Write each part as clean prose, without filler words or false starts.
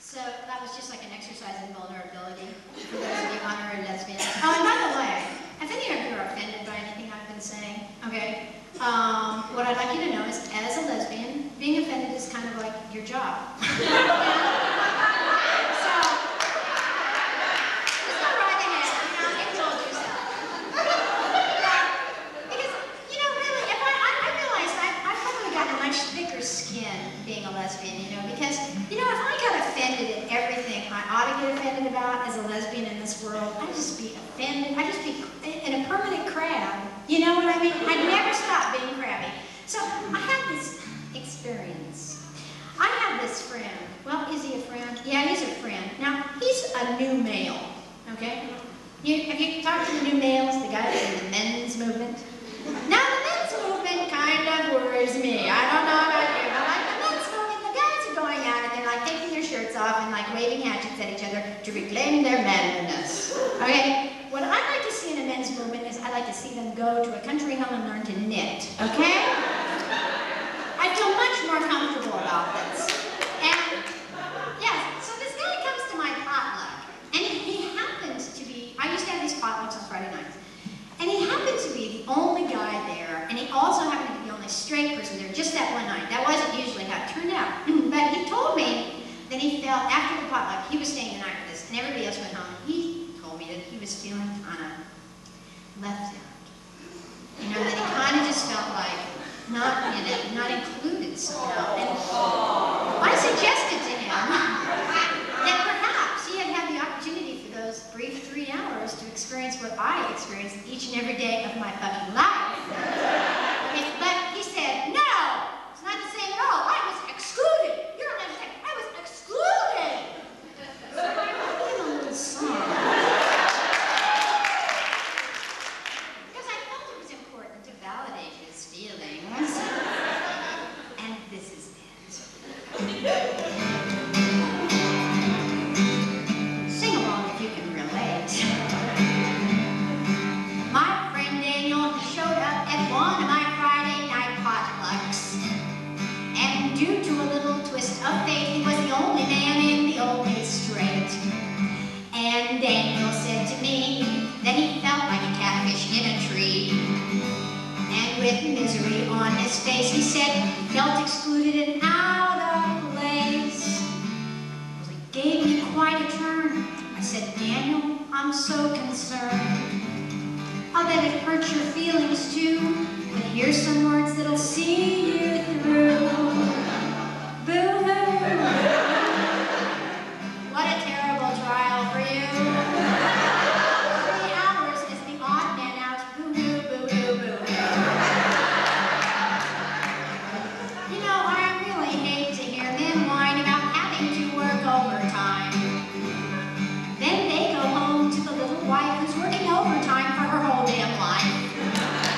So that was just like an exercise in vulnerability for those of you honorary lesbians. Oh, and by the way, if any of you are offended by anything I've been saying, okay, what I'd like you to know is, as a lesbian, being offended is kind of like your job. So, just go right ahead, indulge yourself. Because, really, if I realized I've probably gotten a much thicker skin being a lesbian, because, if I got offended at everything I ought to get offended about as a lesbian in this world, I'd just be offended. I'd just be in a permanent crab. You know what I mean? I'd never stop being crabby. So I had this experience. I have this friend. Well, is he a friend? Yeah, he's a friend. Now, he's a new male, okay? Have you talked to the new males, the guys in the men's movement? Now, the men's movement kind of worries me. I don't know about you, but like the men's movement, the guys are going out and they're like taking their shirts off and like waving hatchets at each other to reclaim their manliness, okay? What I like to see in a men's movement is I like to see them go to a country home and learn to knit, okay? I feel much more comfortable about this. And, yes, so this guy comes to my potluck, and he happened to be, I used to have these potlucks on Friday nights, and he happened to be the only guy there, and he also happened to be the only straight person there just that one night. That wasn't usually how it turned out. But he told me that he felt, after the potluck, he was staying the night with us, and everybody else went home, and he told me that he was feeling kind of left out. That he kind of just felt like not in it, not included somehow. And I suggested to him that perhaps he had had the opportunity for those brief 3 hours to experience what I experienced each and every day of my fucking life. But he said, no, it's not the same at all. I was excluded. You're not the same. I was excluded. So I wrote him a little song. Because I felt it was important to validate his feelings. And this is it. Sing along if you can relate. My friend Daniel showed up at one of my Friday night potlucks. And due to a little twist of fate, he was the only man and the only straight. And Daniel said to me that he felt like a catfish in a tree. And with misery on his face, he said he felt excluded and out of place. Well, it gave me quite a turn. I said, Daniel, I'm so concerned. I'll bet it hurts your feelings too, but here's some words that'll see you through. Boo-hoo! What a terrible trial for you. 3 hours is the odd man out. Boo-hoo, boo-hoo, boo-hoo. I really hate to hear men whine about having to work overtime. Then they go home to the little wife who's working overtime for her whole damn life.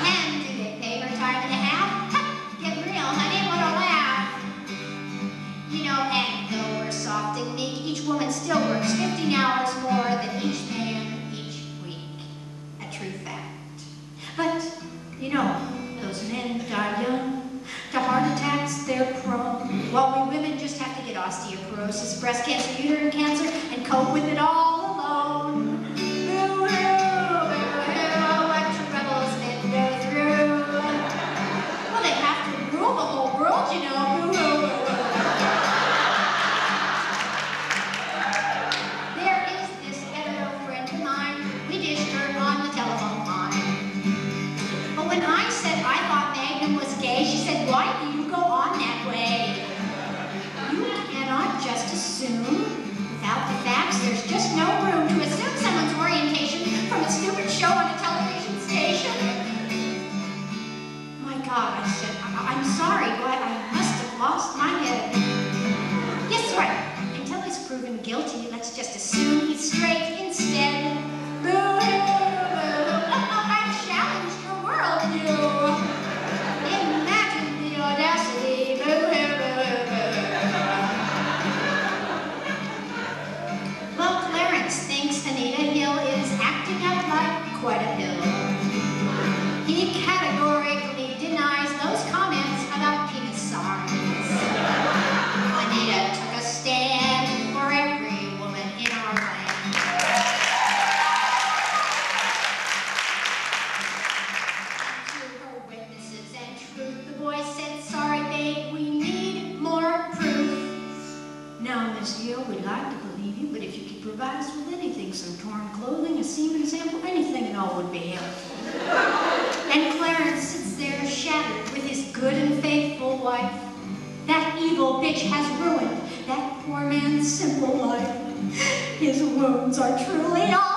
And do they pay her time and a half? Get real, honey, what a laugh. And though we're soft and meek, each woman still works 15 hours more than each man each week. A true fact. But, those men die young. To heart attacks, they're prone, while we women just have to get osteoporosis, breast cancer, uterine cancer, and cope with it all alone. Boo-hoo, boo-hoo, what troubles men go through. Well, they have to rule the whole world, boo-hoo, boo-hoo. There is this hetero friend of mine, we dished her on the telephone line. But when I said I thought Magnum was gay, she said, why do you go on that way? You cannot just assume. Without the facts, there's just no room to assume someone's orientation from a stupid show on a television station. My God, I said, I'm sorry, but I must have lost my head. Yes, right. Until he's proven guilty, let's just assume he's straight instead. Boo-hoo! I've challenged your worldview. Imagine the audacity. Boo-hoo! Well, Clarence, know would be helpful. And Clarence sits there shattered with his good and faithful wife. That evil bitch has ruined that poor man's simple life. His wounds are truly all